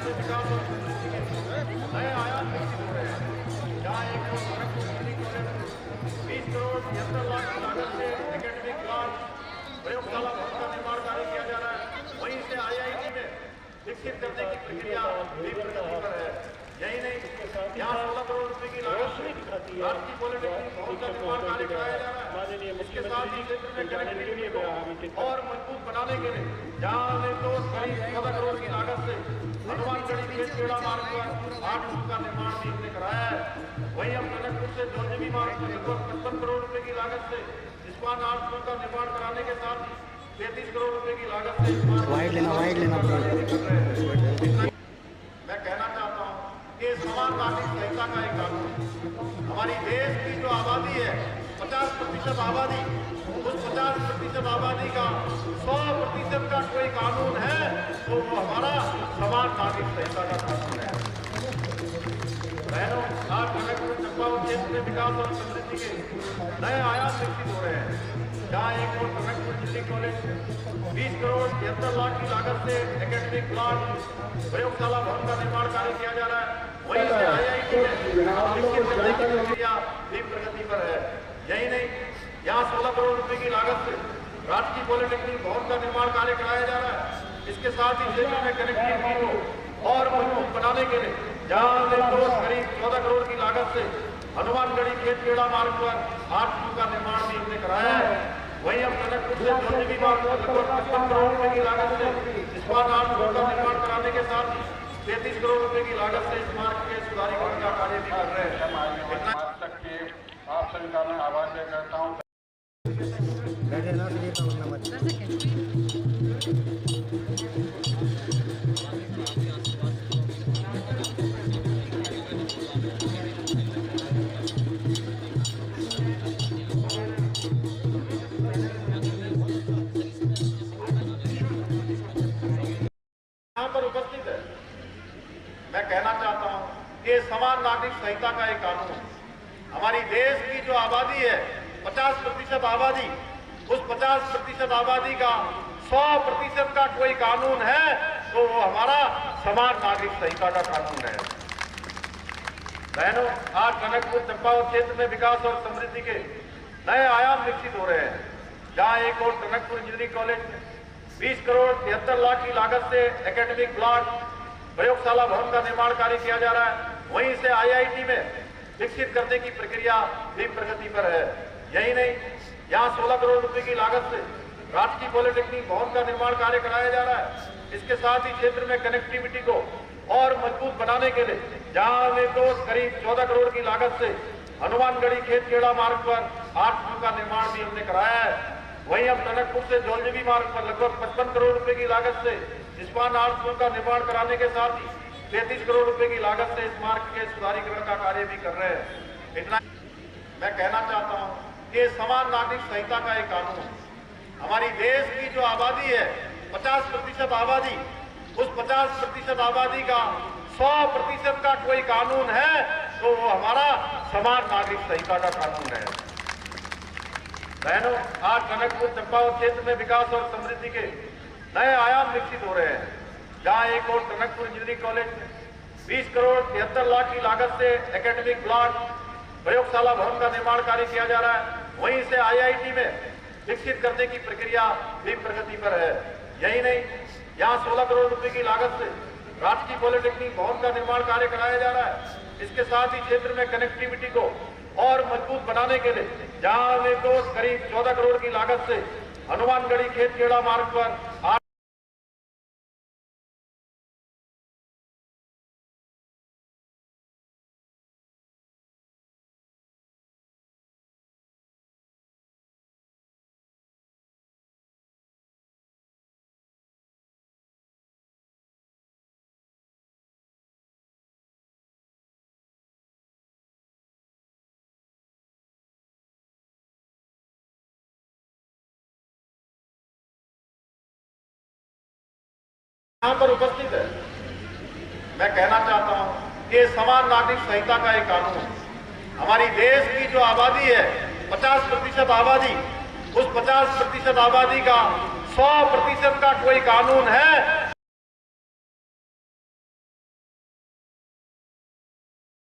नए आयाम विकसित हो रहे हैं, जहाँ 20 करोड़ 73 लाख की लागत से एकेडमिक ब्लॉक प्रयोगशाला भवन का निर्माण कार्य किया जा रहा है। वहीं से IIT में विकसित करने की प्रक्रिया भी प्रगति पर है। यही नहीं, यहाँ 16 करोड़ रुपए की लागत से राष्ट्रीय पॉलिटेक्निक भवन का निर्माण कार्य कराया जा रहा है। इसके साथ ही क्षेत्र में कनेक्टिविटी को और मजबूत बनाने के लिए जहाँ तो करीब 14 करोड़ की लागत से हनुमानगढ़ी खेतखेड़ा मार्ग पर 8 पुल का निर्माण भी हमने कराया है। वहीं हम टनकपुर से जोलजीबी मार्ग पर लगभग 55 करोड़ रुपए की लागत से इस्पान 8 पुल का निर्माण कराने के साथ 33 करोड़ रुपए की लागत से वाइड लेना मैं कहना चाहता हूँ कि समान नागरिक संहिता का एक कानून, हमारी देश की जो आबादी है 50% आबादी, उस 50% आबादी का 100% का कोई कानून है तो वो हमारा समान नागरिक संहिता का कानून है। बहनों, आज टनकपुर चंपावत क्षेत्र में विकास और समृद्धि के नए आयाम विकसित हो रहे हैं, जहाँ टनकपुर इंजीनियरिंग कॉलेज 20 करोड़ 73 लाख की लागत से एकेडमिक ब्लॉक प्रयोगशाला भवन का निर्माण कार्य किया जा रहा है। वहीं से IIT में विकसित करने की प्रक्रिया भी प्रगति पर है। यही नहीं, यहाँ 16 करोड़ रुपए की लागत से राष्ट्रीय पॉलिटेक्निक भवन का निर्माण कार्य कराया जा रहा है। इसके साथ ही क्षेत्र में कनेक्टिविटी को और मजबूत बनाने के लिए जहाँ तो करीब 14 करोड़ की लागत से हनुमानगढ़ी खेतखेड़ा मार्ग पर 8 पुल का निर्माण भी हमने कराया है। वहीं हम टनकपुर से जोलजीबी मार्ग पर लगभग 55 करोड़ रुपए की लागत से इस्पान 8 पुल का निर्माण कराने के साथ 33 करोड़ रुपए की लागत से इस मार्ग के सुधारीकरण का कार्य भी कर रहे हैं। आप सभी का मैं आभार व्यक्त करता हूँ। यहाँ पर उपस्थित है, मैं कहना चाहता हूँ कि समान नागरिक संहिता का एक कानून, हमारी देश की जो आबादी है 50% आबादी, उस 50% आबादी का 100% का कोई कानून है तो वो हमारा समान नागरिक संहिता का कानून है। बहनों, आज टनकपुर चंपावत क्षेत्र में विकास और समृद्धि के नए आयाम विकसित हो रहे हैं, जहाँ टनकपुर इंजीनियरिंग कॉलेज 20 करोड़ 73 लाख की लागत से एकेडमिक ब्लॉक प्रयोगशाला भवन का निर्माण कार्य किया जा रहा है। वहीं से IIT में विकसित करने की प्रक्रिया भी प्रगति पर है। यही नहीं, यहाँ 16 करोड़ रुपए की लागत से राष्ट्रीय पॉलिटेक्निक भवन का निर्माण कार्य कराया जा रहा है। इसके साथ ही क्षेत्र में कनेक्टिविटी को और मजबूत बनाने के लिए जहाँ तो करीब 14 करोड़ की लागत से हनुमानगढ़ी खेतखेड़ा मार्ग पर 8 पुल का निर्माण भी हमने कराया है। वहीं हम टनकपुर से जोलजीबी मार्ग पर लगभग 55 करोड़ रुपए की लागत से इस्पान 8 पुल का निर्माण कराने के साथ ही 33 करोड़ रुपए की लागत से इस मार्ग के सुधारीकरण का कार्य भी कर रहे हैं। इतना मैं कहना चाहता हूँ कि समान नागरिक संहिता का एक कानून, हमारी देश की जो आबादी है 50% आबादी, उस 50% आबादी का 100% का कोई कानून है तो वो हमारा समान नागरिक संहिता का कानून है। बहनों, आज टनकपुर चंपावत क्षेत्र में विकास और समृद्धि के नए आयाम विकसित हो रहे हैं, जहाँ टनकपुर इंजीनियरिंग कॉलेज 20 करोड़ 73 लाख की लागत से एकेडमिक ब्लॉक प्रयोगशाला भवन का निर्माण कार्य किया जा रहा है। वहीं से IIT में विकसित करने की प्रक्रिया भी प्रगति पर है। यही नहीं, यहाँ 16 करोड़ रुपए की लागत से राष्ट्रीय पॉलिटेक्निक भवन का निर्माण कार्य कराया जा रहा है। इसके साथ ही क्षेत्र में कनेक्टिविटी को और मजबूत बनाने के लिए जहाँ तो करीब 14 करोड़ की लागत से हनुमानगढ़ी खेतखेड़ा मार्ग पर यहाँ पर उपस्थित है, मैं कहना चाहता हूँ कि समान नागरिक संहिता का एक कानून, हमारी देश की जो आबादी है 50% आबादी, उस 50% आबादी का 100% का कोई कानून है